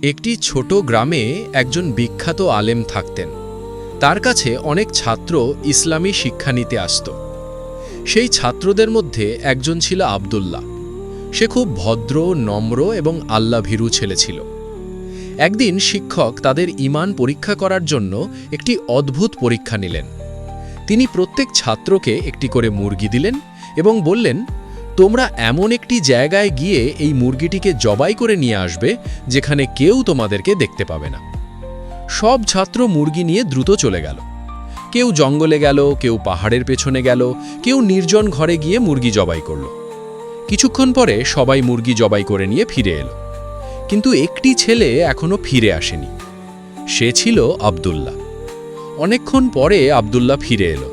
একটি ছোট গ্রামে একজন বিখ্যাত আলেম থাকতেন। তার কাছে অনেক ছাত্র ইসলামী শিক্ষা নিতে আসত। সেই ছাত্রদের মধ্যে একজন ছিল আব্দুল্লাহ। সে খুব ভদ্র, নম্র এবং আল্লাভীরু ছেলে ছিল। একদিন শিক্ষক তাদের ঈমান পরীক্ষা করার জন্য একটি অদ্ভুত পরীক্ষা নিলেন। তিনি প্রত্যেক ছাত্রকে একটি করে মুরগি দিলেন এবং বললেন, তোমরা এমন একটি জায়গায় গিয়ে এই মুরগিটিকে জবাই করে নিয়ে আসবে যেখানে কেউ তোমাদেরকে দেখতে পাবে না। সব ছাত্র মুরগি নিয়ে দ্রুত চলে গেল। কেউ জঙ্গলে গেল, কেউ পাহাড়ের পেছনে গেল, কেউ নির্জন ঘরে গিয়ে মুরগি জবাই করল। কিছুক্ষণ পরে সবাই মুরগি জবাই করে নিয়ে ফিরে এলো, কিন্তু একটি ছেলে এখনো ফিরে আসেনি। সে ছিল আব্দুল্লাহ। অনেকক্ষণ পরে আব্দুল্লাহ ফিরে এলো,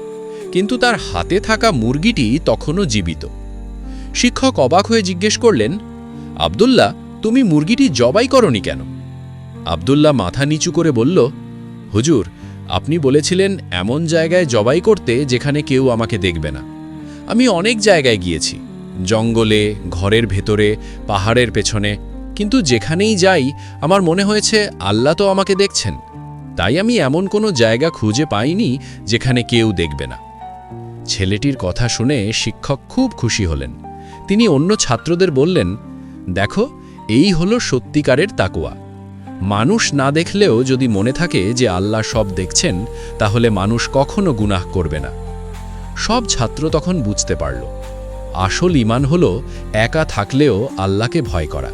কিন্তু তার হাতে থাকা মুরগিটি তখনও জীবিত। শিক্ষক অবাক হয়ে জিজ্ঞেস করলেন, আব্দুল্লাহ, তুমি মুরগিটি জবাই করনি কেন? আব্দুল্লাহ মাথা নিচু করে বলল, হুজুর, আপনি বলেছিলেন এমন জায়গায় জবাই করতে যেখানে কেউ আমাকে দেখবে না। আমি অনেক জায়গায় গিয়েছি, জঙ্গলে, ঘরের ভেতরে, পাহাড়ের পেছনে, কিন্তু যেখানেই যাই আমার মনে হয়েছে আল্লাহ তো আমাকে দেখছেন। তাই আমি এমন কোনো জায়গা খুঁজে পাইনি যেখানে কেউ দেখবে না। ছেলেটির কথা শুনে শিক্ষক খুব খুশি হলেন। তিনি অন্য ছাত্রদের বললেন, দেখো, এই হলো সত্যিকারের তাকওয়া। মানুষ না দেখলেও যদি মনে থাকে যে আল্লাহ সব দেখছেন, তাহলে মানুষ কখনো গুনাহ করবে না। সব ছাত্র তখন বুঝতে পারল, আসল ঈমান হলো একা থাকলেও আল্লাহকে ভয় করা।